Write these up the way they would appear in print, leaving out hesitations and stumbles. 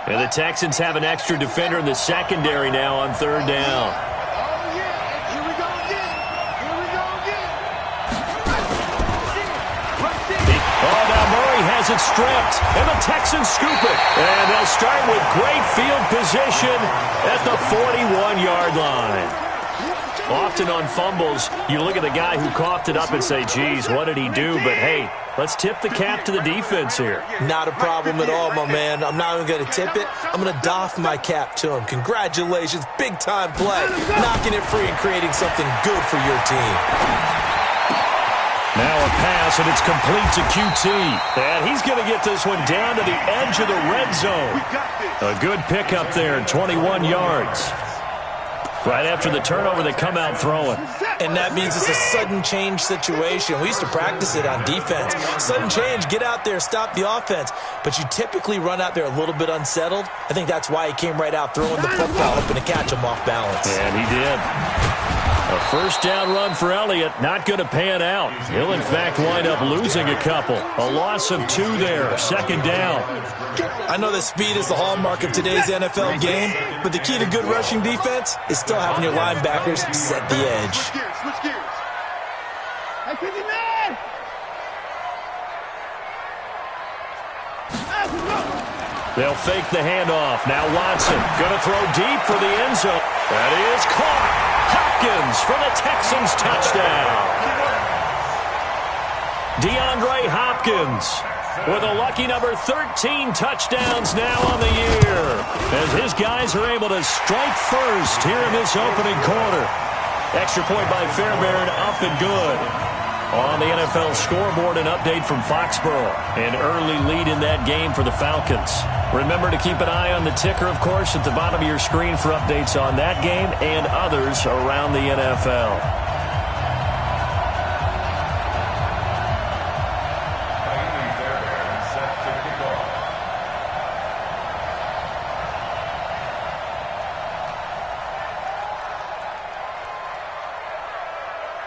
And the Texans have an extra defender in the secondary now on third down. Oh, now Murray has it stripped, and the Texans scoop it. And they'll start with great field position at the 41-yard line. Often on fumbles, you look at the guy who coughed it up and say, geez, what did he do? But, hey, let's tip the cap to the defense here. Not a problem at all, my man. I'm not even going to tip it. I'm going to doff my cap to him. Congratulations, big-time play. Knocking it free and creating something good for your team. Now a pass, and it's complete to QT. And he's going to get this one down to the edge of the red zone. A good pickup there, 21 yards. Right after the turnover, they come out throwing. And that means it's a sudden change situation. We used to practice it on defense. Sudden change, get out there, stop the offense. But you typically run out there a little bit unsettled. I think that's why he came right out throwing the football, hoping to catch him off balance. And he did. A first down run for Elliott, not going to pan out. He'll, in fact, wind up losing a couple. A loss of 2 there, second down. I know that speed is the hallmark of today's NFL game, but the key to good rushing defense is still having your linebackers set the edge. Switch gears. Hey, 59! They'll fake the handoff. Now Watson going to throw deep for the end zone. That is caught. Hopkins for the Texans touchdown. DeAndre Hopkins with a lucky number 13 touchdowns now on the year, as his guys are able to strike first here in this opening quarter. Extra point by Fairbairn, up and good. On the NFL scoreboard, an update from Foxborough. An early lead in that game for the Falcons. Remember to keep an eye on the ticker, of course, at the bottom of your screen for updates on that game and others around the NFL.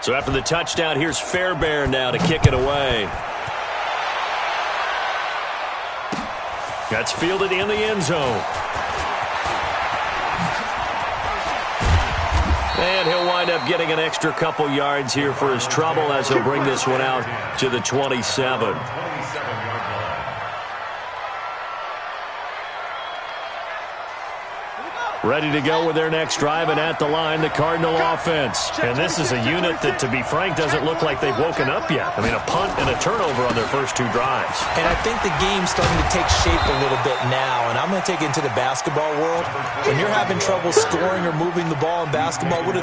So after the touchdown, here's Fairbairn now to kick it away. That's fielded in the end zone. And he'll wind up getting an extra couple yards here for his trouble as he'll bring this one out to the 27. Ready to go with their next drive, and at the line, the Cardinal offense. And this is a unit that, to be frank, doesn't look like they've woken up yet. I mean, a punt and a turnover on their first 2 drives. And I think the game's starting to take shape a little bit now, and I'm going to take it into the basketball world. When you're having trouble scoring or moving the ball in basketball, what do?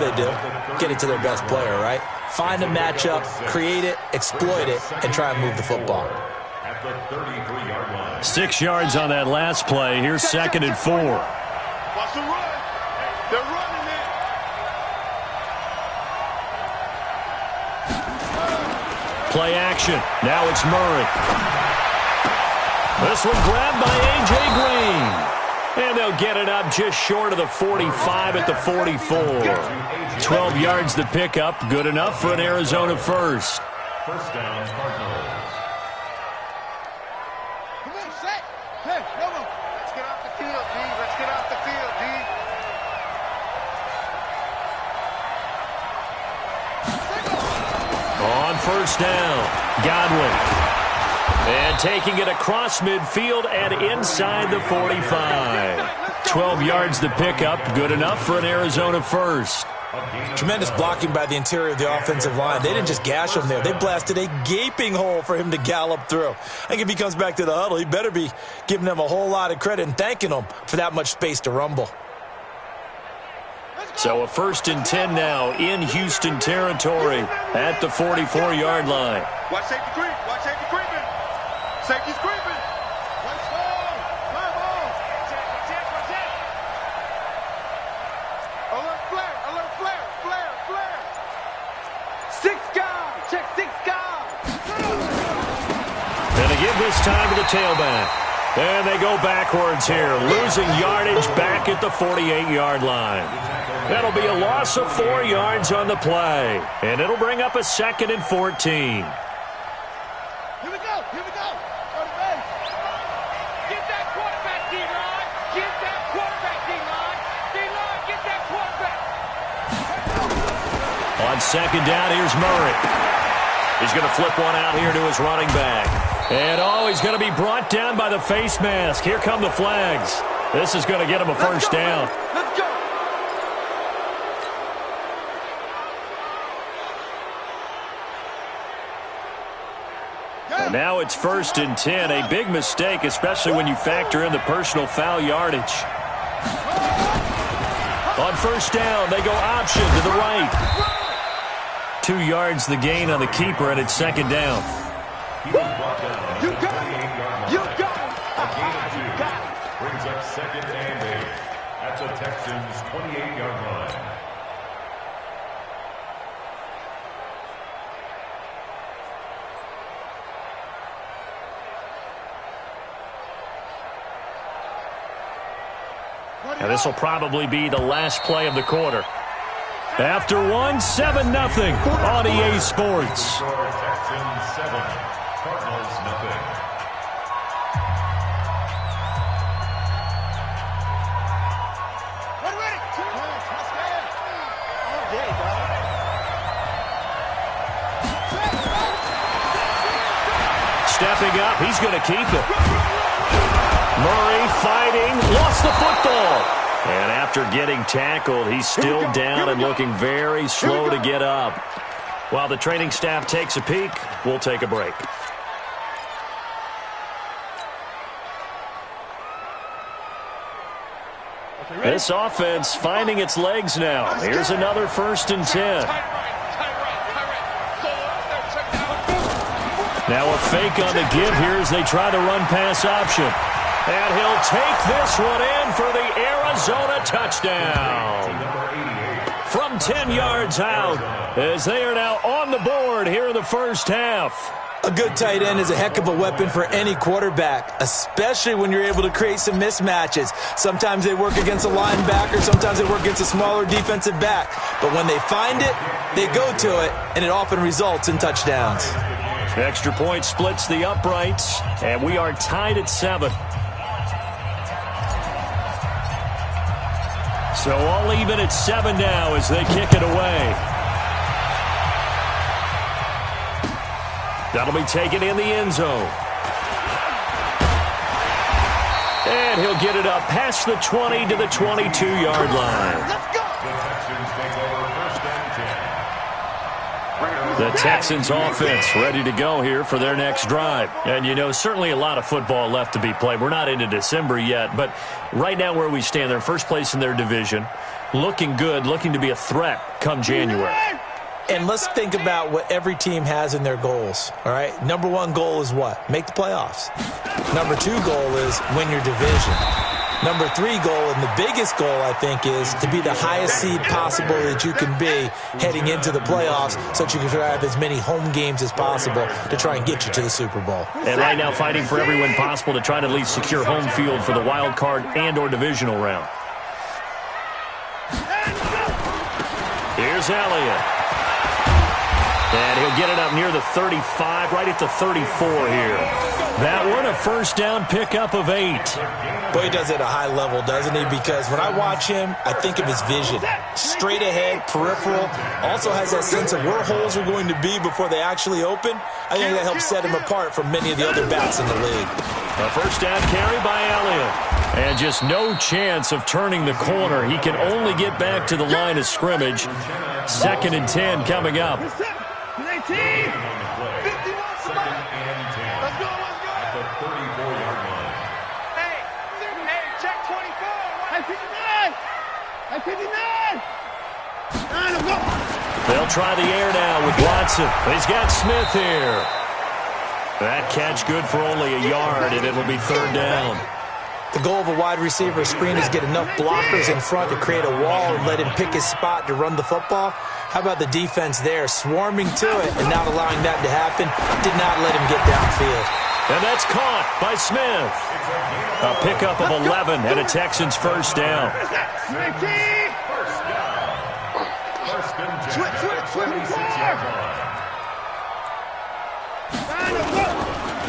Get it to their best player, right? Find a matchup, create it, exploit it, and try and move the football. 6 yards on that last play. Here's 2nd and 4. Watch the run. They're running it. Play action. Now it's Murray. This one grabbed by A.J. Green. And they'll get it up just short of the 45 at the 44. 12 yards the pickup. Good enough for an Arizona first. First down, Cardinals. Come on, set. Hey, come on. Let's get off the field, D. Let's get off the field, D. On first down, Godwin. And taking it across midfield and inside the 45. 12 yards the pickup. Good enough for an Arizona first. Tremendous blocking by the interior of the offensive line. They didn't just gash him there. They blasted a gaping hole for him to gallop through. I think if he comes back to the huddle, he better be giving them a whole lot of credit and thanking them for that much space to rumble. So a 1st and 10 now in Houston territory at the 44-yard line. Watch safety creep. Watch safety creeping. Safety's creeping. Let's go. Come on. Check. Alert flare. Alert flare. Flare. 6 guys. Check 6 guys. And they give this time to the tailback. And they go backwards here, losing yardage back at the 48-yard line. That'll be a loss of 4 yards on the play. And it'll bring up a 2nd and 14. Here we go. Go to base. Get that quarterback, D-Rod. On second down, here's Murray. He's going to flip one out here to his running back. And, he's going to be brought down by the face mask. Here come the flags. This is going to get him a first down. Let's go. And now it's 1st and 10. A big mistake, especially when you factor in the personal foul yardage. On first down, they go option to the right. 2 yards the gain on the keeper, and it's second down. He was brought down. You got it. You got it. A gain of 2. Brings up 2nd and 8 at the Texans' 28-yard line. And this will probably be the last play of the quarter. After 1, 7-0 on EA Sports. Texans 7, Cardinals nothing. Stepping up, he's going to keep it. Murray fighting, lost the football. And after getting tackled, he's still down and looking very slow to get up. While the training staff takes a peek, we'll take a break. This offense finding its legs now. Here's another 1st and 10. Now a fake on the give here as they try the run-pass option. And he'll take this one in for the Arizona touchdown. From 10 yards out as they are now on the board here in the first half. A good tight end is a heck of a weapon for any quarterback, especially when you're able to create some mismatches. Sometimes they work against a linebacker, sometimes they work against a smaller defensive back. But when they find it, they go to it, and it often results in touchdowns. Extra point splits the uprights, and we are tied at 7. So all even at 7 now as they kick it away. That'll be taken in the end zone. And he'll get it up past the 20 to the 22-yard line. Let's go. The Texans offense ready to go here for their next drive. And, you know, certainly a lot of football left to be played. We're not into December yet, but right now where we stand, they're first place in their division. Looking good, looking to be a threat come January. And let's think about what every team has in their goals, all right? Number 1 goal is what? Make the playoffs. Number 2 goal is win your division. Number 3 goal, and the biggest goal, I think, is to be the highest seed possible that you can be heading into the playoffs so that you can have as many home games as possible to try and get you to the Super Bowl. And right now fighting for every win possible to try to at least secure home field for the wild card and or divisional round. Here's Elliott. And he'll get it up near the 35, right at the 34 here. That one, a first down pickup of 8. Boy, he does it at a high level, doesn't he? Because when I watch him, I think of his vision. Straight ahead, peripheral. Also has that sense of where holes are going to be before they actually open. I think that helps set him apart from many of the other backs in the league. A first down carry by Elliott. And just no chance of turning the corner. He can only get back to the line of scrimmage. 2nd and 10 coming up. 19. 51. Let's go. At the 34-yard line. Hey, check 24. Hey, 59. Hey, 59. Let's go. They'll try the air now with Watson. He's got Smith here. That catch good for only a yard, and it'll be 3rd down. The goal of a wide receiver screen is get enough blockers in front to create a wall and let him pick his spot to run the football. How about the defense there, swarming to it and not allowing that to happen? Did not let him get downfield. And that's caught by Smith. A pickup of 11 and a Texans first down.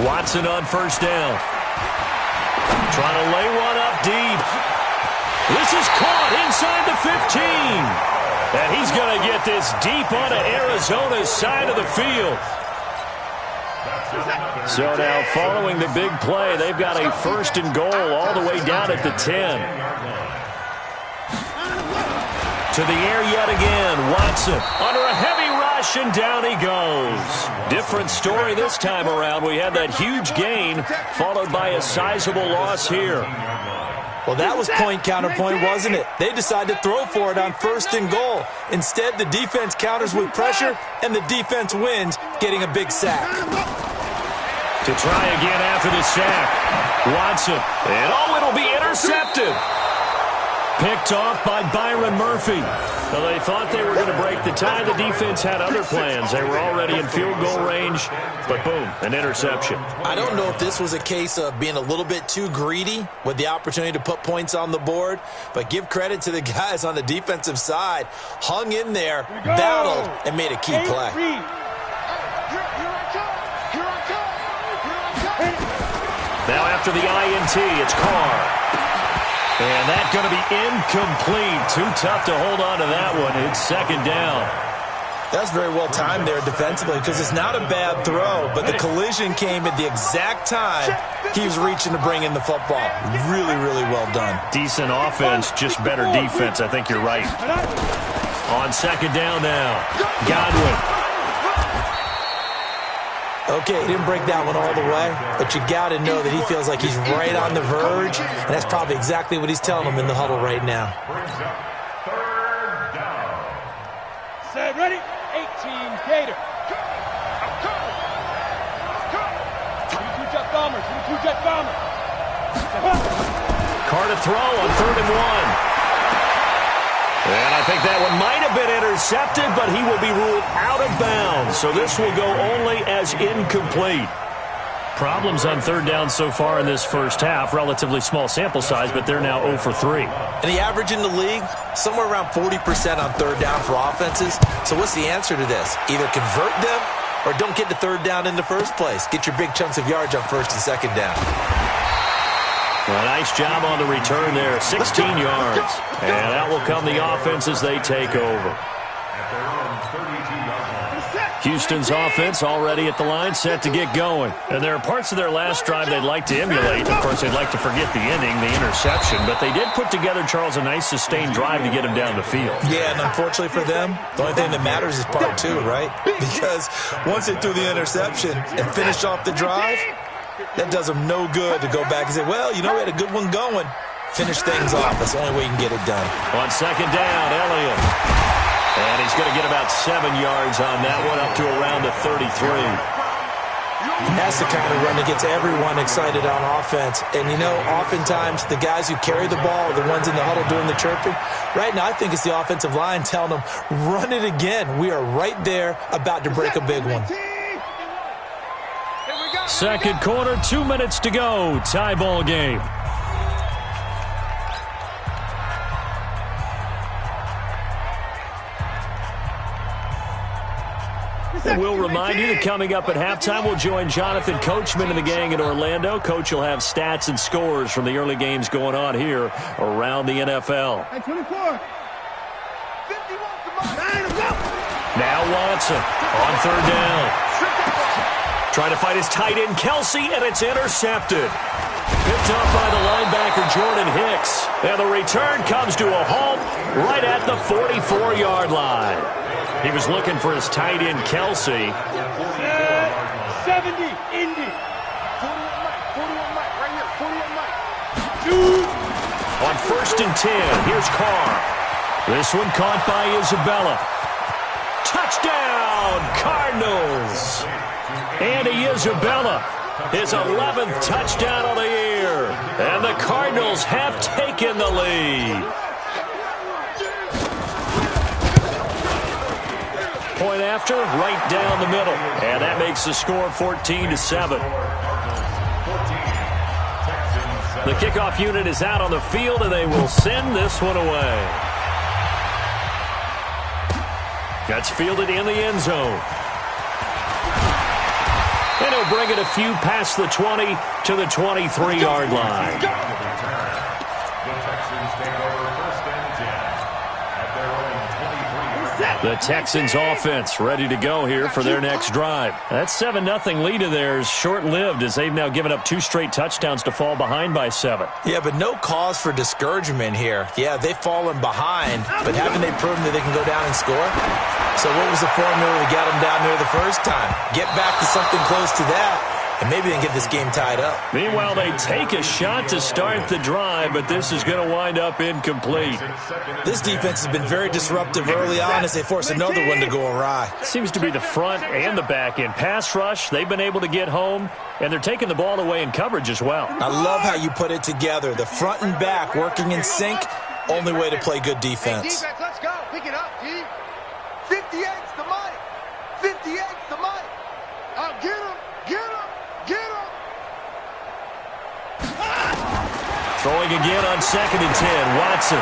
Watson on first down. Trying to lay one up deep. This is caught inside the 15. And he's going to get this deep onto Arizona's side of the field. So now following the big play, they've got a 1st and goal all the way down at the 10. To the air yet again. Watson under a heavy rush, and down he goes. Different story this time around. We had that huge gain followed by a sizable loss here. Well, that was point counterpoint, wasn't it? They decided to throw for it on 1st and goal. Instead, the defense counters with pressure, and the defense wins, getting a big sack. To try again after the sack. Watson. And it'll be intercepted. Picked off by Byron Murphy. So they thought they were going to break the tie. The defense had other plans. They were already in field goal range, but boom, an interception. I don't know if this was a case of being a little bit too greedy with the opportunity to put points on the board, but give credit to the guys on the defensive side. Hung in there, battled, and made a key play. Now after the INT, it's Carr. And that's going to be incomplete. Too tough to hold on to that one. It's 2nd down. That's very well timed there defensively, because it's not a bad throw, but the collision came at the exact time he was reaching to bring in the football. Really, really well done. Decent offense, just better defense. I think you're right. On 2nd down now, Godwin. Okay, he didn't break that one all the way, but you got to know that he feels like he's right on the verge, and that's probably exactly what he's telling them in the huddle right now. Set, ready, 18, Gator. 22 jet bombers, 22 jet bombers. Carr to throw on 3rd and 1. And I think that one might have been intercepted, but he will be ruled out of bounds. So this will go only as incomplete. Problems on 3rd down so far in this first half. Relatively small sample size, but they're now 0 for 3. And the average in the league, somewhere around 40% on 3rd down for offenses. So what's the answer to this? Either convert them or don't get to 3rd down in the first place. Get your big chunks of yards on 1st and 2nd down. Well, nice job on the return there, 16 yards. And out will come the offense as they take over. Houston's offense already at the line, set to get going. And there are parts of their last drive they'd like to emulate. Of course, they'd like to forget the ending, the interception. But they did put together, Charles, a nice sustained drive to get him down the field. Yeah, and unfortunately for them, the only thing that matters is part 2, right? Because once they threw the interception and finished off the drive, that does them no good to go back and say, well, you know, we had a good one going. Finish things off. That's the only way you can get it done. On 2nd down, Elliott. And he's going to get about 7 yards on that one, up to around the 33. That's the kind of run that gets everyone excited on offense. And, you know, oftentimes the guys who carry the ball are the ones in the huddle doing the chirping. Right now, I think it's the offensive line telling them, run it again. We are right there about to break a big one. 2nd quarter, 2 minutes to go. Tie ball game. And we'll remind you that coming up at halftime, we'll join Jonathan Coachman and the gang in Orlando. Coach will have stats and scores from the early games going on here around the NFL. Hey, 24. 51, now Watson on 3rd down. Trying to fight his tight end, Kelsey, and it's intercepted. Picked up by the linebacker, Jordan Hicks. And the return comes to a halt right at the 44-yard line. He was looking for his tight end, Kelsey. 70, Indy. 41 Mike, right here, 41 Mike. On 1st and 10, here's Carr. This one caught by Isabella. Touchdown, Cardinals. Andy Isabella, his 11th touchdown of the year. And the Cardinals have taken the lead. Point after, right down the middle. And that makes the score 14-7. The kickoff unit is out on the field, and they will send this one away. That's fielded in the end zone. And he'll bring it a few past the 20 to the 23-yard line. The Texans take over 1st and 10 at their own The Texans offense ready to go here for their next drive. That 7-0 lead of theirs short-lived as they've now given up 2 straight touchdowns to fall behind by 7. Yeah, but no cause for discouragement here. Yeah, they've fallen behind, but haven't they proven that they can go down and score? So what was the formula to get them down there the first time? Get back to something close to that, and maybe they can get this game tied up. Meanwhile, they take a shot to start the drive, but this is going to wind up incomplete. This defense has been very disruptive early on as they force another one to go awry. Seems to be the front and the back end. Pass rush, they've been able to get home, and they're taking the ball away in coverage as well. I love how you put it together. The front and back working in sync, only way to play good defense. Hey, defense, let's go. Pick it up, G. 58's the money. 58's the money. Get him, get him. Get him! Throwing again on 2nd and 10. Watson.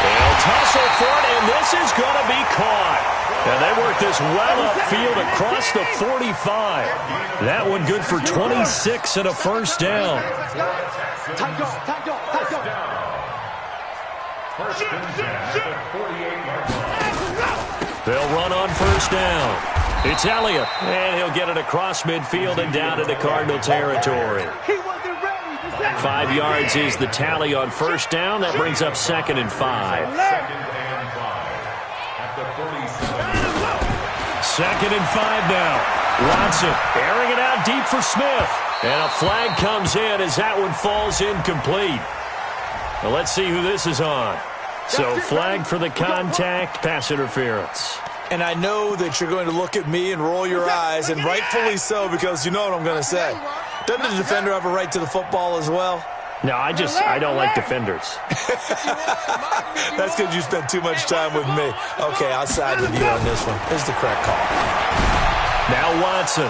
They'll tussle for it, and this is going to be caught. And they work this well upfield across the 45. That one good for 26 and a first down. Tight go, tight go, tight go. First and 10 at the 48-yard line. They'll run on first down. It's Elliott, and he'll get it across midfield and down into Cardinal territory. He wasn't ready. 5 yards is the tally on first down. That brings up 2nd and 5. Second and 5 at the 47. 2nd and 5 now. Watson airing it out deep for Smith. And a flag comes in as that one falls incomplete. Well, let's see who this is on. So flag for the contact, pass interference. And I know that you're going to look at me and roll your eyes, and rightfully so, because you know what I'm going to say. Doesn't the defender have a right to the football as well? No, I don't like defenders. That's because you spent too much time with me. Okay, I'll side with you on this one. This is the correct call. Now Watson.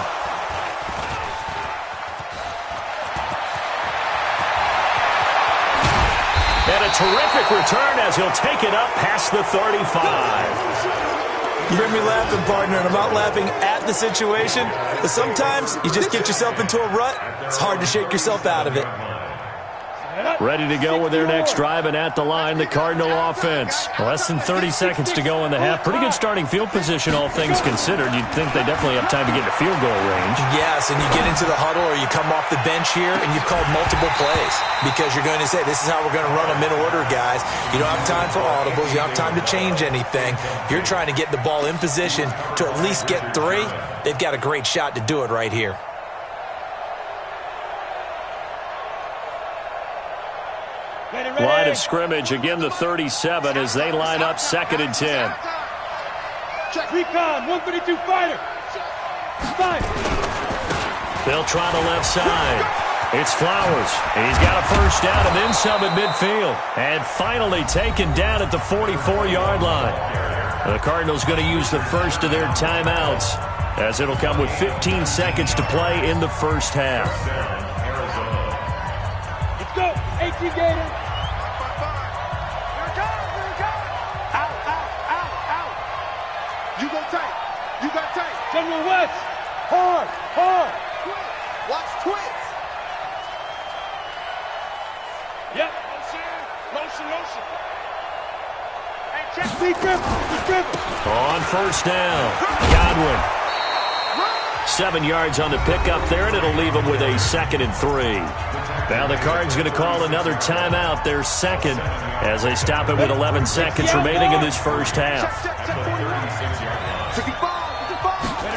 And a terrific return as he'll take it up past the 35. You hear me laughing, partner, and I'm not laughing at the situation. But sometimes you just get yourself into a rut. It's hard to shake yourself out of it. Ready to go with their next drive, and at the line, the Cardinal offense. Less than 30 seconds to go in the half. Pretty good starting field position, all things considered. You'd think they definitely have time to get to field goal range. Yes, and you get into the huddle or you come off the bench here, and you've called multiple plays because you're going to say, this is how we're going to run them in order, guys. You don't have time for audibles. You don't have time to change anything. You're trying to get the ball in position to at least get 3. They've got a great shot to do it right here. Line of scrimmage, again the 37 as they line up 2nd and 10. Recon, 132 fighter. Fight. They'll try the left side. It's Flowers. He's got a first down and then some at midfield. And finally taken down at the 44-yard line. The Cardinals going to use the first of their timeouts as it'll come with 15 seconds to play in the first half. Let's go. 18 Gators. You go tight. You got tight. General West. Hard. Hard. Watch twins. Yep. Motion. Hey, check. Be grip. On first down, Godwin. 7 yards on the pickup there, and it'll leave them with a 2nd and 3. Now the Cards going to call another timeout, their second, as they stop it with 11 seconds remaining in this first half.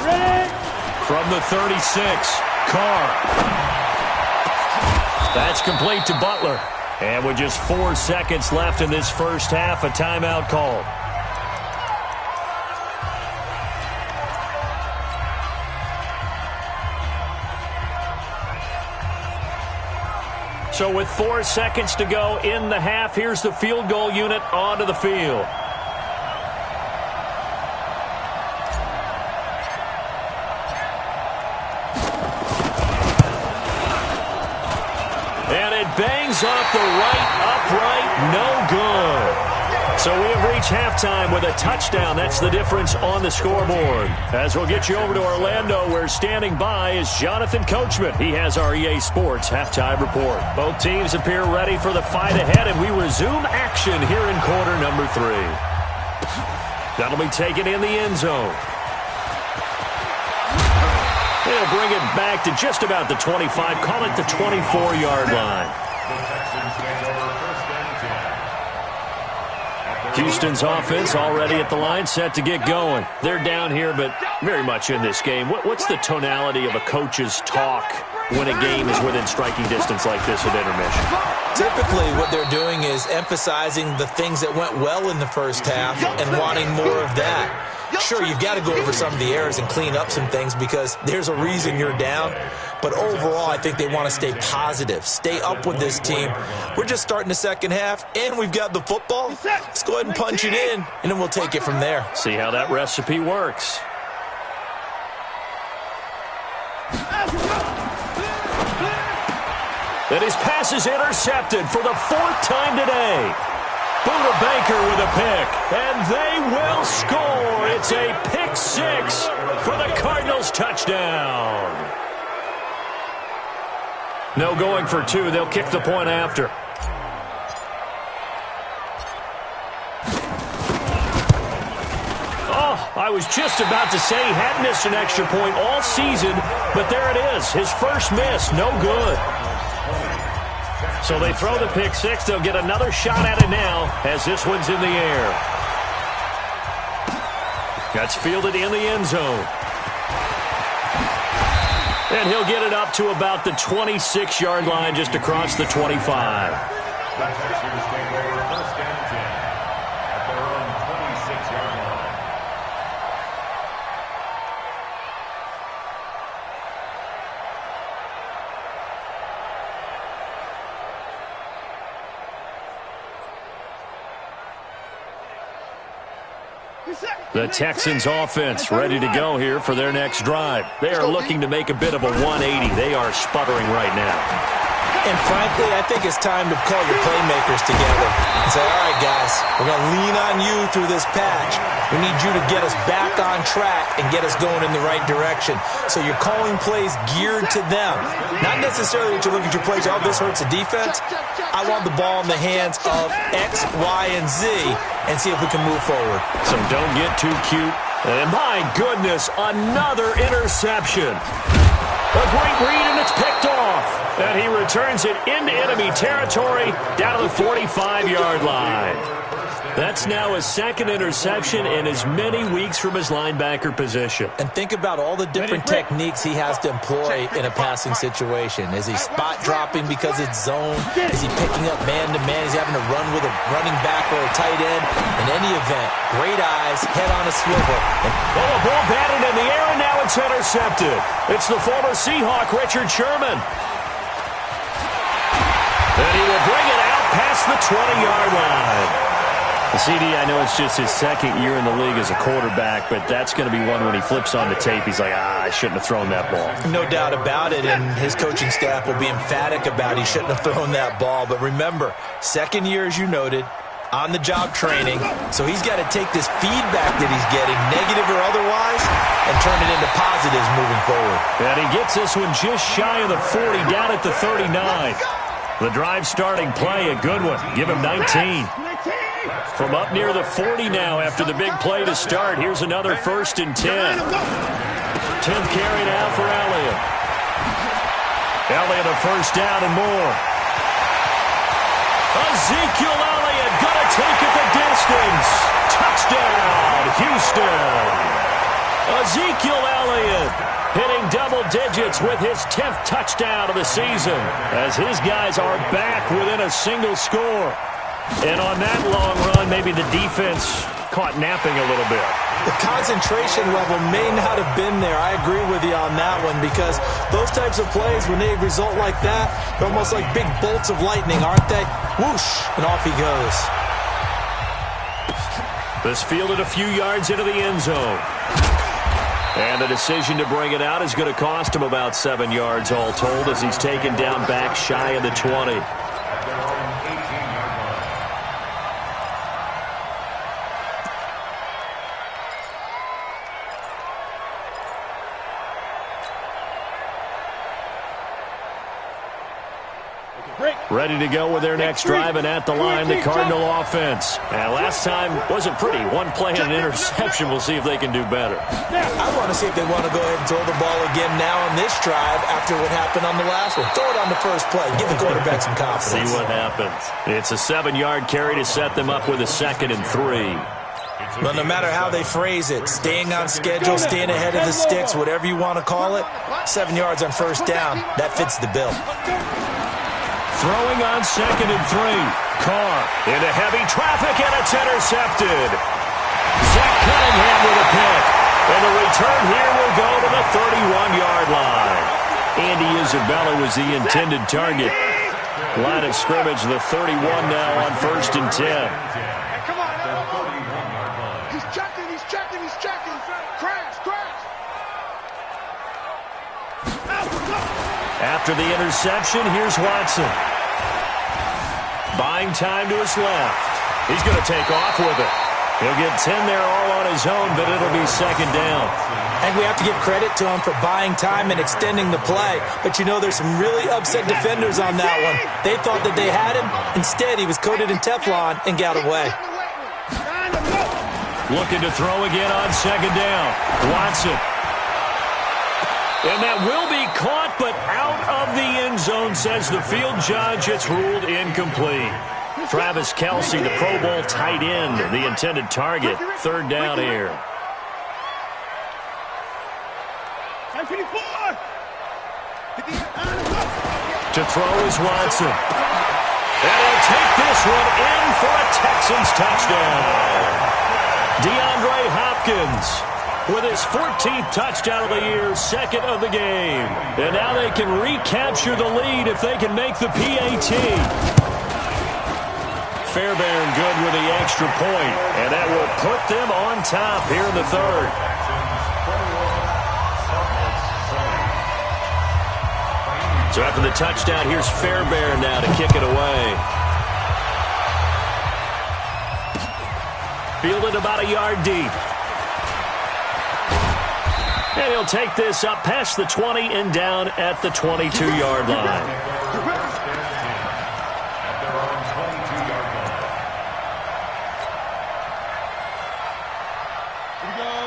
Ready. From the 36, Carr. That's complete to Butler. And with just 4 seconds left in this first half, a timeout call. So with 4 seconds to go in the half, here's the field goal unit onto the field. And it bangs off the right upright, no good. So we have reached halftime with a touchdown. That's the difference on the scoreboard. As we'll get you over to Orlando, where standing by is Jonathan Coachman. He has our EA Sports halftime report. Both teams appear ready for the fight ahead, and we resume action here in quarter number 3. That'll be taken in the end zone. They'll bring it back to just about the 25. Call it the 24-yard line. Houston's offense already at the line, set to get going. They're down here, but very much in this game. What's the tonality of a coach's talk when a game is within striking distance like this at intermission? Typically, what they're doing is emphasizing the things that went well in the first half and wanting more of that. Sure, you've got to go over some of the errors and clean up some things because there's a reason you're down. But overall, I think they want to stay positive, stay up with this team. We're just starting the second half, and we've got the football. Let's go ahead and punch it in, and then we'll take it from there. See how that recipe works. And his pass is intercepted for the 4th time today. Buda Baker with a pick, and they will score. It's a pick 6 for the Cardinals touchdown. No going for 2. They'll kick the point after. Oh, I was just about to say he had missed an extra point all season, but there it is. His first miss, no good. So they throw the pick 6. They'll get another shot at it now as this one's in the air. That's fielded in the end zone. And he'll get it up to about the 26-yard line just across the 25. The Texans offense ready to go here for their next drive. They are looking to make a bit of a 180. They are sputtering right now. And frankly, I think it's time to call your playmakers together and say, all right, guys, we're going to lean on you through this patch. We need you to get us back on track and get us going in the right direction. So you're calling plays geared to them. Not necessarily that you look at your plays, oh, this hurts the defense. I want the ball in the hands of X, Y, and Z and see if we can move forward. So don't get too cute. And my goodness, another interception. A great read, and it's picked off. And he returns it into enemy territory down to the 45-yard line. That's now his second interception in as many weeks from his linebacker position. And think about all the different techniques he has to employ in a passing situation. Is he spot dropping because it's zone? Is he picking up man-to-man? Is he having to run with a running back or a tight end? In any event, great eyes, head on a swivel. Oh, a ball batted in the air, and now it's intercepted. It's the former Seahawk, Richard Sherman. And he will bring it out past the 20-yard line. CD, I know it's just his second year in the league as a quarterback, but that's going to be one when he flips on the tape. He's like, I shouldn't have thrown that ball. No doubt about it, and his coaching staff will be emphatic about he shouldn't have thrown that ball. But remember, second year, as you noted, on-the-job training, so he's got to take this feedback that he's getting, negative or otherwise, and turn it into positives moving forward. And he gets this one just shy of the 40, down at the 39. The drive starting play, a good one. Give him 19. From up near the 40 now after the big play to start. Here's another 1st and 10. 10th carry now for Elliott. Elliott a first down and more. Ezekiel Elliott gonna take it the distance. Touchdown, Houston. Ezekiel Elliott hitting double digits with his 10th touchdown of the season as his guys are back within a single score. And on that long run, maybe the defense caught napping a little bit. The concentration level may not have been there. I agree with you on that one because those types of plays, when they result like that, they're almost like big bolts of lightning, aren't they? Whoosh, and off he goes. This fielded a few yards into the end zone. And the decision to bring it out is going to cost him about 7 yards all told as he's taken down back shy of the 20. Ready to go with their next drive, and at the line, the Cardinal offense. And last time wasn't pretty. One play and an interception. We'll see if they can do better. I want to see if they want to go ahead and throw the ball again now on this drive after what happened on the last one. Throw it on the first play. Give the quarterback some confidence. See what happens. It's a 7-yard carry to set them up with a 2nd and 3. But no matter how they phrase it, staying on schedule, staying ahead of the sticks, whatever you want to call it, 7 yards on first down, that fits the bill. Throwing on 2nd and 3. Carr into heavy traffic, and it's intercepted. Zach Cunningham with a pick. And the return here will go to the 31-yard line. Andy Isabella was the intended target. Line of scrimmage, the 31 now on 1st and 10. Come on, he's checking. Crash. After the interception, here's Watson. Buying time to his left. He's going to take off with it. He'll get 10 there all on his own, but it'll be 2nd down. And we have to give credit to him for buying time and extending the play. But you know, there's some really upset defenders on that one. They thought that they had him. Instead, he was coated in Teflon and got away. Looking to throw again on 2nd down. Watson. And that will be caught, but out of the end zone, says the field judge. It's ruled incomplete. Travis Kelce, the Pro Bowl tight end, the intended target. 3rd down here. To throw is Watson. And he'll take this one in for a Texans touchdown. DeAndre Hopkins with his 14th touchdown of the year, 2nd of the game. And now they can recapture the lead if they can make the PAT. Fairbairn good with the extra point, and that will put them on top here in the 3rd. So after the touchdown, here's Fairbairn now to kick it away. Fielded about a yard deep. And he'll take this up past the 20 and down at the 22-yard line.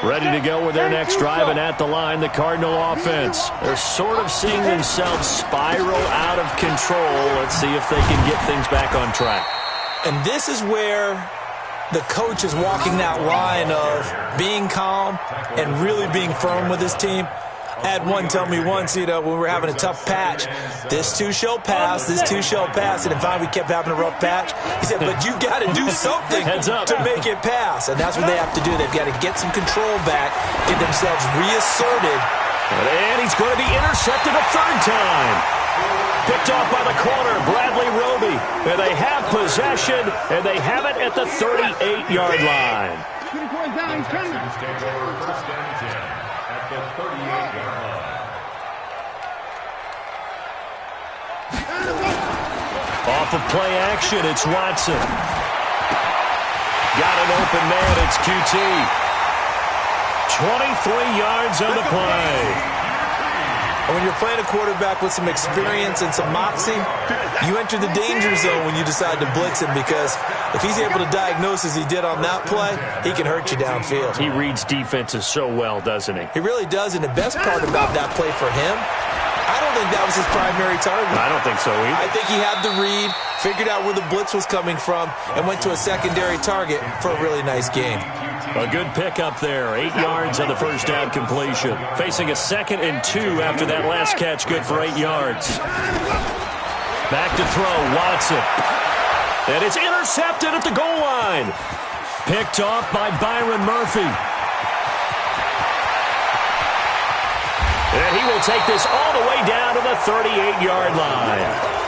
Ready to go with their next drive, and at the line, the Cardinal offense. They're sort of seeing themselves spiral out of control. Let's see if they can get things back on track. And this is where the coach is walking that line of being calm and really being firm with his team. I had one tell me once, when we were having a tough patch, this too shall pass, and then finally we kept having a rough patch. He said, but you got to do something to make it pass, and that's what they have to do. They've got to get some control back, get themselves reasserted. And he's going to be intercepted a 3rd time. Picked off by the corner, Bradley Roby. And they have possession, and they have it at the 38-yard line. Off of play action, it's Watson. Got an open man, it's QT. 23 yards on the play. And when you're playing a quarterback with some experience and some moxie, you enter the danger zone when you decide to blitz him, because if he's able to diagnose as he did on that play, he can hurt you downfield. He reads defenses so well, doesn't he? He really does, and the best part about that play for him, I don't think that was his primary target. I don't think so either. I think he had the read, figured out where the blitz was coming from, and went to a secondary target for a really nice gain. A good pickup there. 8 yards on the first down completion. Facing a 2nd and 2 after that last catch. Good for 8 yards. Back to throw, Watson. And it's intercepted at the goal line. Picked off by Byron Murphy. And he will take this all the way down to the 38-yard line.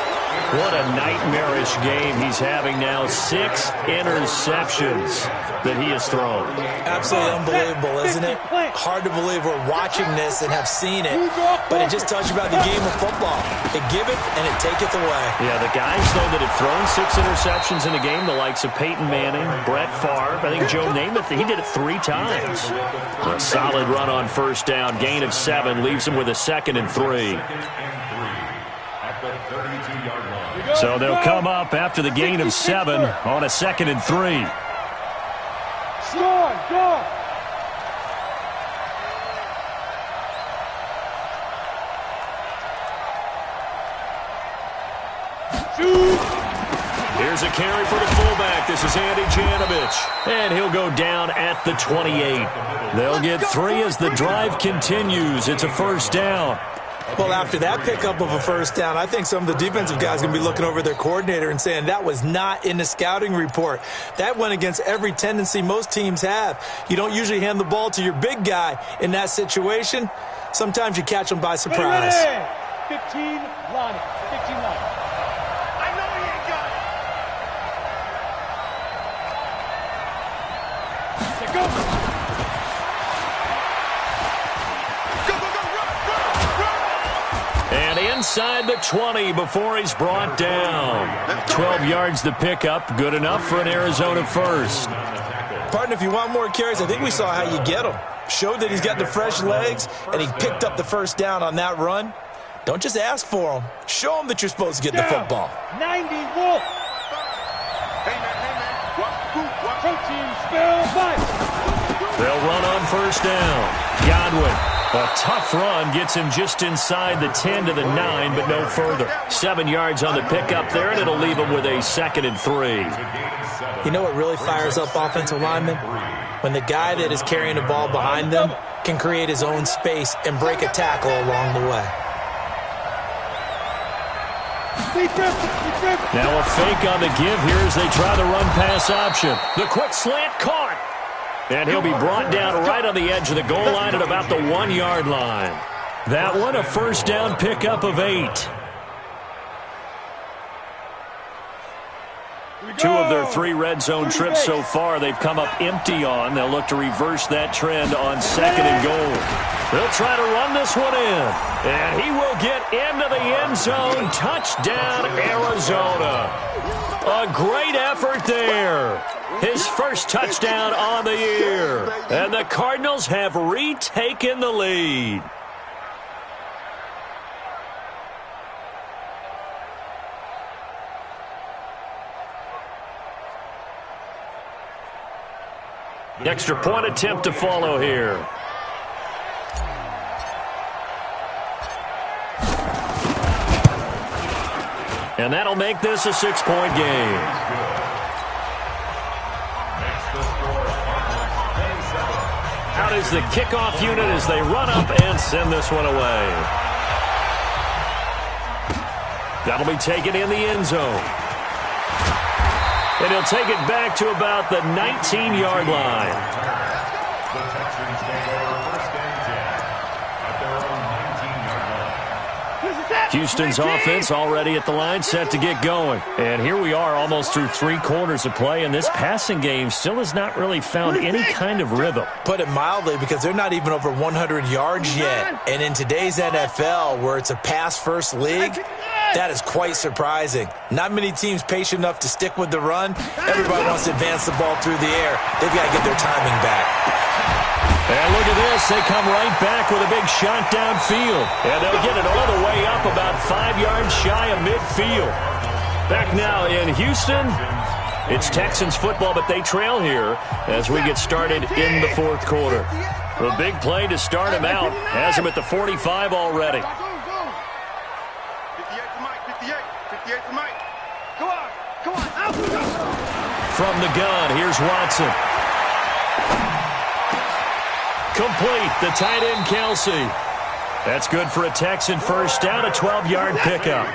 What a nightmarish game he's having now. 6 interceptions that he has thrown. Absolutely unbelievable, isn't it? Hard to believe we're watching this and have seen it, but it just tells you about the game of football. It giveth and it taketh away. Yeah, the guys, though, that have thrown 6 interceptions in a game, the likes of Peyton Manning, Brett Favre, I think Joe Namath, he did it 3 times. A solid run on first down, gain of 7, leaves him with a 2nd and 3. So they'll come up after the gain of 7 on a 2nd and 3. Score! Here's a carry for the fullback. This is Andy Janovich. And he'll go down at the 28. They'll get 3 as the drive continues. It's a first down. Well, after that pickup of a first down, I think some of the defensive guys are going to be looking over their coordinator and saying that was not in the scouting report. That went against every tendency most teams have. You don't usually hand the ball to your big guy in that situation. Sometimes you catch them by surprise. 15 line. 15 line. I know he ain't got it. Let's go. And inside the 20 before he's brought down. 12 yards to pick up. Good enough for an Arizona first. Partner, if you want more carries, I think we saw how you get them. Showed that he's got the fresh legs, and he picked up the first down on that run. Don't just ask for them. Show them that you're supposed to get the football. 90 Wolf. Hey, man. Watch. Protein spell 5. They'll run on first down. Godwin. A tough run gets him just inside the 10 to the 9, but no further. 7 yards on the pickup there, and it'll leave him with a 2nd and 3. You know what really fires up offensive linemen? When the guy that is carrying the ball behind them can create his own space and break a tackle along the way. Now a fake on the give here as they try the run-pass option. The quick slant caught. And he'll be brought down right on the edge of the goal line at about the 1-yard line. That one, a first down pickup of 8. 2 of their 3 red zone trips so far they've come up empty on. They'll look to reverse that trend on 2nd and goal. They'll try to run this one in. And he will get into the end zone. Touchdown, Arizona. A great effort there. His first touchdown on the year. And the Cardinals have retaken the lead. Extra point attempt to follow here. And that'll make this a 6-point game. Out is the kickoff unit as they run up and send this one away. That'll be taken in the end zone. And he'll take it back to about the 19-yard line. The Texans take over first and 10 at their own 19-yard line. Houston's offense already at the line, set to get going. And here we are almost through 3 quarters of play, and this passing game still has not really found any kind of rhythm. Put it mildly, because they're not even over 100 yards yet. And in today's NFL, where it's a pass-first league, that is quite surprising. Not many teams patient enough to stick with the run. Everybody wants to advance the ball through the air. They've got to get their timing back. And look at this. They come right back with a big shot downfield. And they'll get it all the way up about 5 yards shy of midfield. Back now in Houston, it's Texans football, but they trail here as we get started in the 4th quarter. A big play to start him out. Has him at the 45 already. 58 for Mike. Come on. Out. From the gun, here's Watson. Complete, the tight end, Kelsey. That's good for a Texan first down, a 12-yard pickup.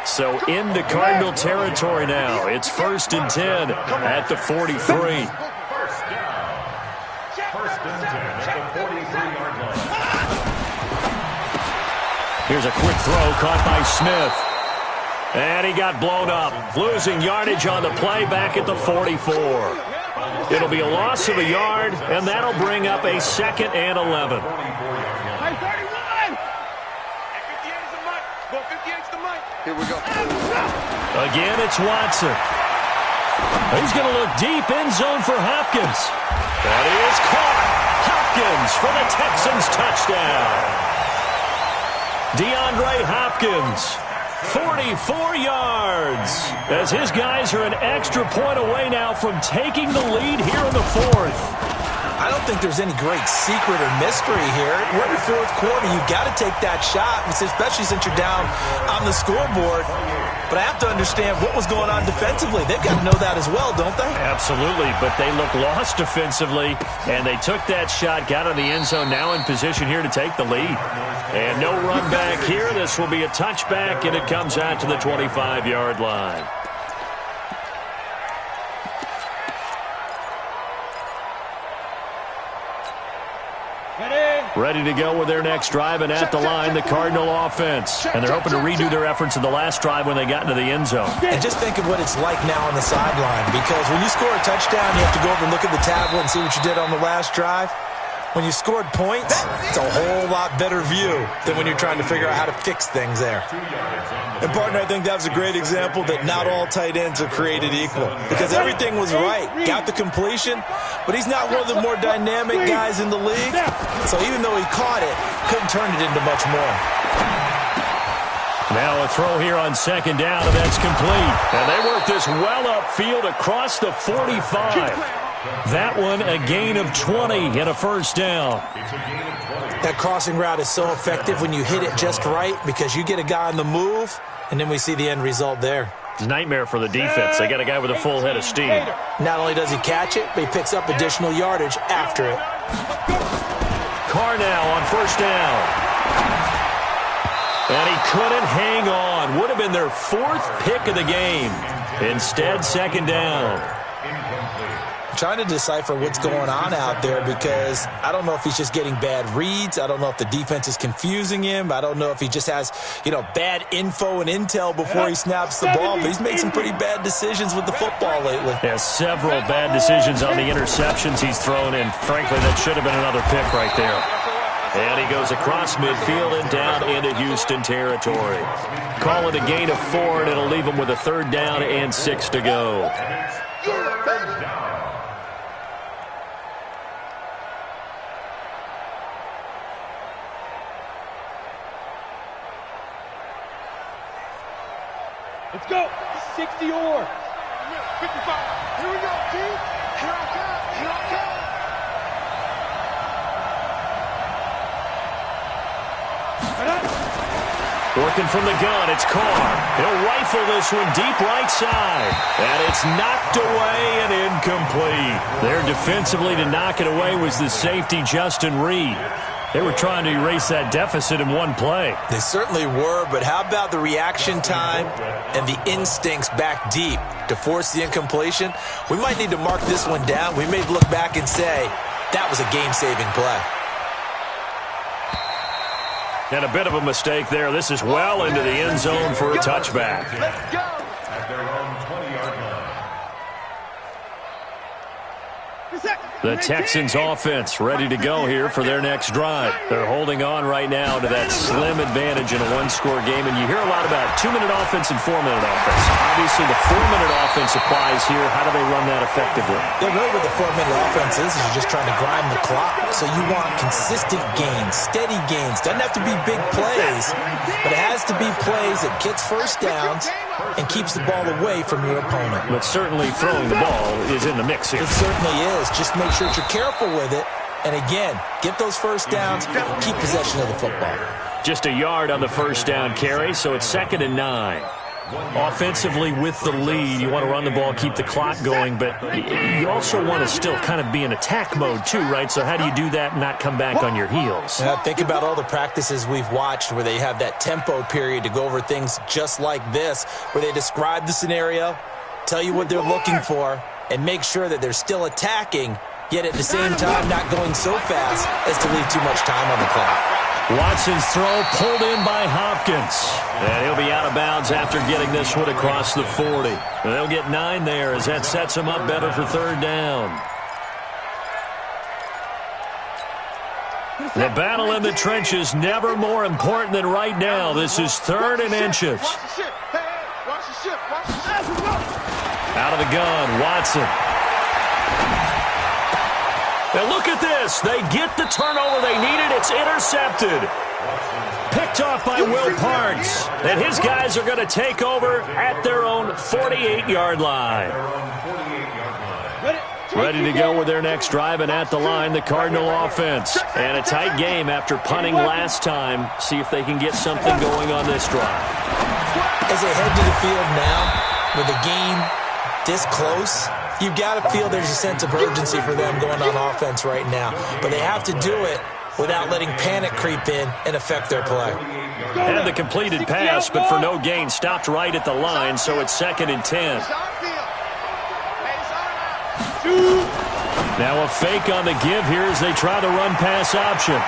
So into Cardinal territory now. It's 1st and 10 at the 43. First down. First and 10 at the 43-yard line. Here's a quick throw caught by Smith. And he got blown up, losing yardage on the play back at the 44. It'll be a loss of a yard, and that'll bring up a 2nd and 11. 31. 58's the mic. 58's the mic. Here we go. Again, it's Watson. He's going to look deep, end zone for Hopkins. That is caught. Hopkins for the Texans touchdown. DeAndre Hopkins 44 yards, as his guys are an extra point away now from taking the lead here in the fourth. I don't think there's any great secret or mystery here. We're in the fourth quarter. You got to take that shot, especially since you're down on the scoreboard. But I have to understand what was going on defensively. They've got to know that as well, don't they? Absolutely, but they look lost defensively, and they took that shot, got in the end zone, now in position here to take the lead. And no run back here. This will be a touchback, and it comes out to the 25-yard line. Ready to go with their next drive, and at the line, the Cardinal offense. And they're hoping to redo their efforts in the last drive when they got into the end zone. And just think of what it's like now on the sideline, because when you score a touchdown, you have to go over and look at the tablet and see what you did on the last drive. When you scored points, it's a whole lot better view than when you're trying to figure out how to fix things there. And, partner, I think that was a great example that not all tight ends are created equal, because everything was right. Got the completion, but he's not one of the more dynamic guys in the league. So even though he caught it, couldn't turn it into much more. Now a throw here on second down, and that's complete. And they work this well upfield across the 45. That one, a gain of 20 and a first down. That crossing route is so effective when you hit it just right, because you get a guy on the move, and then we see the end result there. Nightmare for the defense. They got a guy with a full head of steam. Not only does he catch it, but he picks up additional yardage after it. Carr now on first down. And he couldn't hang on. Would have been their fourth pick of the game. Instead, second down. Trying to decipher what's going on out there, because I don't know if he's just getting bad reads. I don't know if the defense is confusing him. I don't know if he just has, bad info and intel before he snaps the ball. But he's made some pretty bad decisions with the football lately. Yeah, several bad decisions on the interceptions he's thrown in. Frankly, that should have been another pick right there. And he goes across midfield and down into Houston territory. Call it a gain of 4, and it'll leave him with a third down and 6 to go. Let's go. 60 or 55. Here we go, team. Here I come. Here I come. Working from the gun, it's Carr. He'll rifle this one deep right side. And it's knocked away and incomplete. There defensively to knock it away was the safety, Justin Reed. They were trying to erase that deficit in one play. They certainly were, but how about the reaction time and the instincts back deep to force the incompletion? We might need to mark this one down. We may look back and say, that was a game-saving play. And a bit of a mistake there. This is well into the end zone for a touchback. Let's go. At their own 20-yard line. The Texans offense ready to go here for their next drive. They're holding on right now to that slim advantage in a one-score game. And you hear a lot about 2-minute offense and 4-minute offense. Obviously, the 4-minute offense applies here. How do they run that effectively? Yeah, really what the 4-minute offense is you're just trying to grind the clock. So you want consistent gains, steady gains. Doesn't have to be big plays, but it has to be plays that gets first downs and keeps the ball away from your opponent. But certainly throwing the ball is in the mix here. It certainly is. Just make sure that you're careful with it. And again, get those first downs, keep possession of the football. Just a yard on the first down carry, so it's 2nd and 9. Offensively with the lead, you want to run the ball, keep the clock going, but you also want to still kind of be in attack mode too, right? So how do you do that and not come back on your heels? Think about all the practices we've watched where they have that tempo period to go over things just like this, where they describe the scenario, tell you what they're looking for, and make sure that they're still attacking, yet at the same time not going so fast as to leave too much time on the clock. Watson's throw pulled in by Hopkins. And he'll be out of bounds after getting this one across the 40. And they'll get 9 there as that sets them up better for third down. The battle in the trenches never more important than right now. This is 3rd and inches. Out of the gun, Watson. And look at this. They get the turnover they needed. It's intercepted. Picked off by Will Parks. And his guys are going to take over at their own 48-yard line. Ready to go with their next drive, and at the line, the Cardinal offense. And a tight game after punting last time. See if they can get something going on this drive. As they head to the field now, with the game this close, you've got to feel there's a sense of urgency for them going on offense right now. But they have to do it without letting panic creep in and affect their play. And the completed pass, but for no gain, stopped right at the line, so it's 2nd and 10. Now a fake on the give here as they try the run-pass option.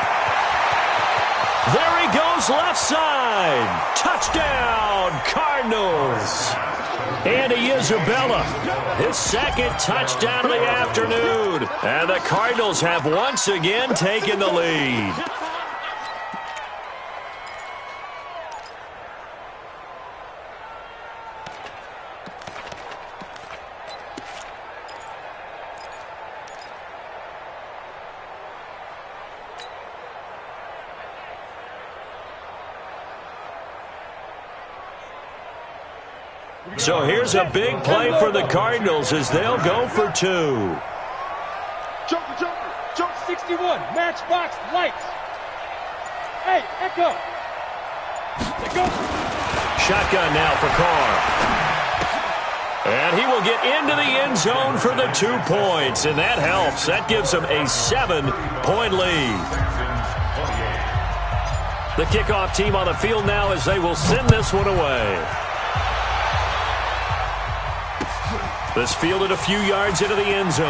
There he goes, left side. Touchdown, Cardinals. Andy Isabella, his 2nd touchdown of the afternoon. And the Cardinals have once again taken the lead. So here's a big play for the Cardinals as they'll go for 2. Joker, Joker 61, matchbox, lights. Hey, Echo. They go. Shotgun now for Carr. And he will get into the end zone for the 2 points, and that helps. That gives them a 7-point lead. The kickoff team on the field now as they will send this one away. This fielded a few yards into the end zone.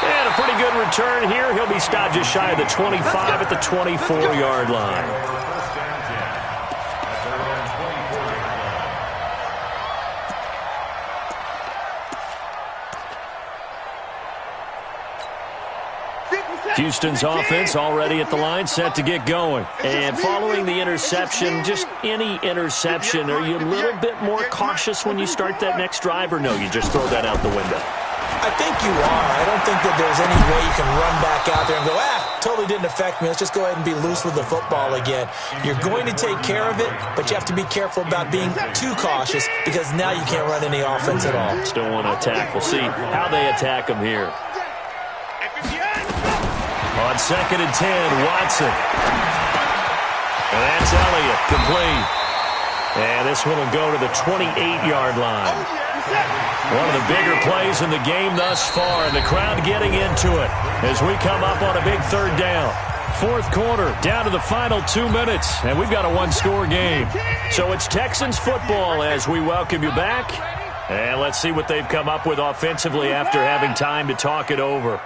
And a pretty good return here. He'll be stopped just shy of the 25 at the 24-yard line. Houston's offense already at the line, set to get going. And following the interception, just any interception, are you a little bit more cautious when you start that next drive, or no, you just throw that out the window? I think you are. I don't think that there's any way you can run back out there and go, totally didn't affect me. Let's just go ahead and be loose with the football again. You're going to take care of it, but you have to be careful about being too cautious because now you can't run any offense at all. Still want to attack. We'll see how they attack them here. On 2nd and 10, Watson. And that's Elliott, complete. And this one will go to the 28-yard line. One of the bigger plays in the game thus far, and the crowd getting into it as we come up on a big 3rd down. 4th quarter, down to the final 2 minutes, and we've got a 1-score game. So it's Texans football as we welcome you back. And let's see what they've come up with offensively after having time to talk it over.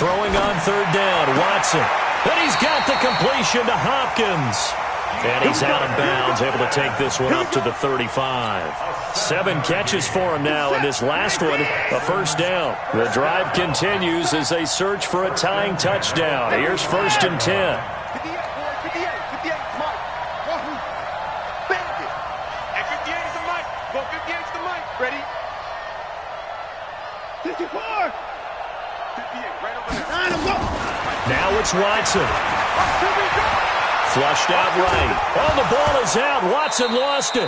Throwing on 3rd down, Watson. And he's got the completion to Hopkins. And he's out of bounds, able to take this one up to the 35. 7 catches for him now, and this last one, a 1st down. The drive continues as they search for a tying touchdown. Here's 1st and 10. Now it's Watson. Flushed out right. Oh, the ball is out. Watson lost it.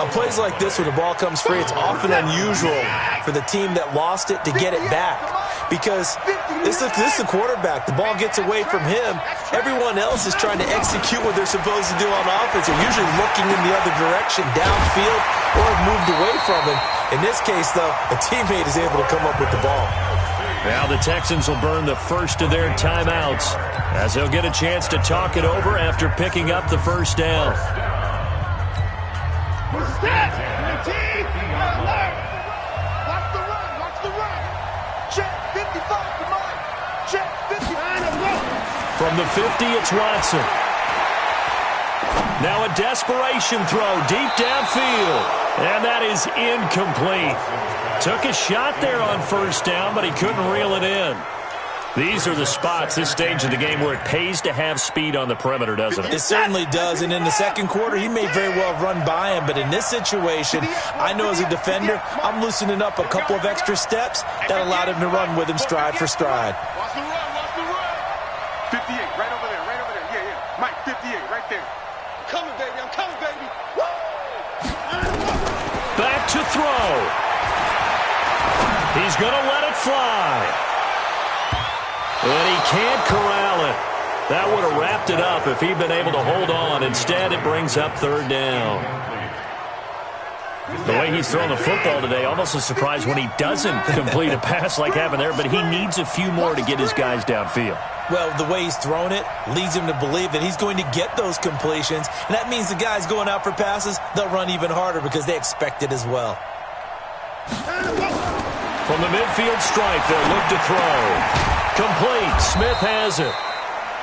On plays like this where the ball comes free, it's often unusual for the team that lost it to get it back. Because this is the quarterback. The ball gets away from him. Everyone else is trying to execute what they're supposed to do on offense. They're usually looking in the other direction, downfield, or have moved away from him. In this case, though, a teammate is able to come up with the ball. Now the Texans will burn the first of their timeouts as they'll get a chance to talk it over after picking up the 1st down. From the 50, it's Watson. Now a desperation throw deep downfield, and that is incomplete. Took a shot there on 1st down, but he couldn't reel it in. These are the spots, this stage of the game, where it pays to have speed on the perimeter, doesn't it? It certainly does, and in the second quarter, he may very well have run by him, but in this situation, I know as a defender, I'm loosening up a couple of extra steps that allowed him to run with him stride for stride. Watch the run, watch the run. 58, right over there, right over there. Yeah, yeah. Mike, 58, right there. I'm coming, baby, I'm coming, baby. Woo! Back to throw. He's going to let it fly. And he can't corral it. That would have wrapped it up if he'd been able to hold on. Instead, it brings up third down. The way he's throwing the football today, almost a surprise when he doesn't complete a pass like happened there, but he needs a few more to get his guys downfield. Well, the way he's thrown it leads him to believe that he's going to get those completions, and that means the guys going out for passes, they'll run even harder because they expect it as well. From the midfield stripe, they'll look to throw. Complete. Smith has it.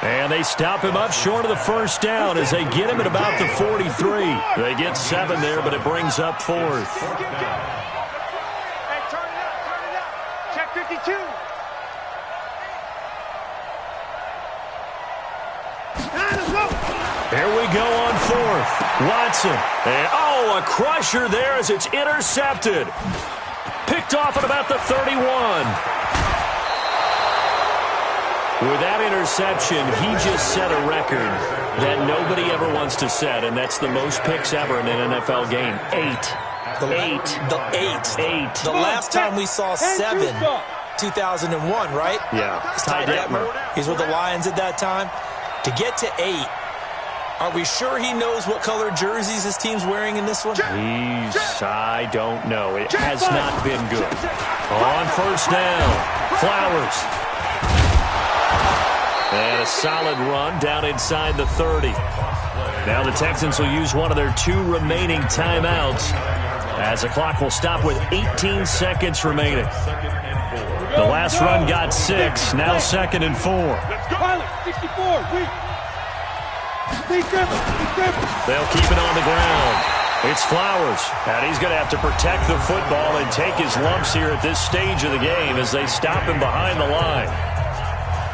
And they stop him up short of the first down as they get him at about the 43. They get 7 there, but it brings up fourth. Hey, turn it up, turn it up. Check 52. Here we go on fourth. Watson. And, a crusher there as it's intercepted. Picked off at about the 31. With that interception, he just set a record that nobody ever wants to set, and that's the most picks ever in an NFL game. 8. The last time we saw 7, 2001, right? Yeah. Ty Detmer. He's with the Lions at that time. To get to 8, are we sure he knows what color jerseys his team's wearing in this one? I don't know. It has not been good. On first down, Flowers. And a solid run down inside the 30. Now the Texans will use one of their 2 remaining timeouts as the clock will stop with 18 seconds remaining. The last run got 6, now 2nd and 4. Pilot, 64, They'll keep it on the ground. It's Flowers, and he's going to have to protect the football and take his lumps here at this stage of the game as they stop him behind the line.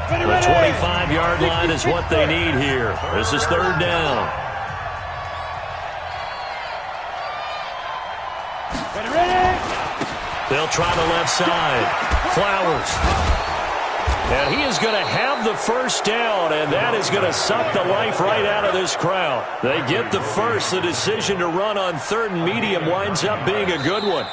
The 25-yard line is what they need here. This is third down. They'll try the left side. Flowers. And he is going to have the first down, and that is going to suck the life right out of this crowd. They get the first. The decision to run on 3rd and medium winds up being a good one.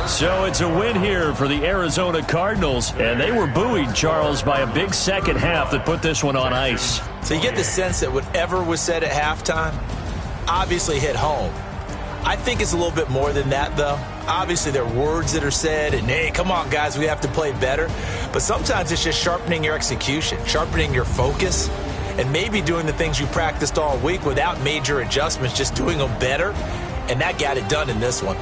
So it's a win here for the Arizona Cardinals, and they were buoyed, Charles, by a big second half that put this one on ice. So you get the sense that whatever was said at halftime obviously hit home. I think it's a little bit more than that, though. Obviously, there are words that are said, and, hey, come on, guys, we have to play better. But sometimes it's just sharpening your execution, sharpening your focus, and maybe doing the things you practiced all week without major adjustments, just doing them better, and that got it done in this one.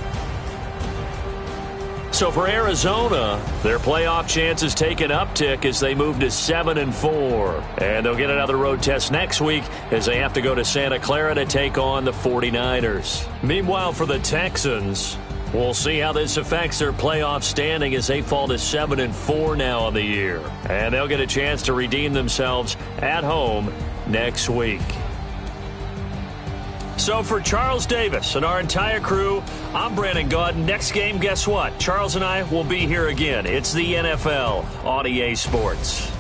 So for Arizona, their playoff chances take an uptick as they move to 7-4. And they'll get another road test next week as they have to go to Santa Clara to take on the 49ers. Meanwhile, for the Texans, we'll see how this affects their playoff standing as they fall to 7-4 now on the year. And they'll get a chance to redeem themselves at home next week. So for Charles Davis and our entire crew, I'm Brandon Gaudin. Next game, guess what? Charles and I will be here again. It's the NFL on EA Sports.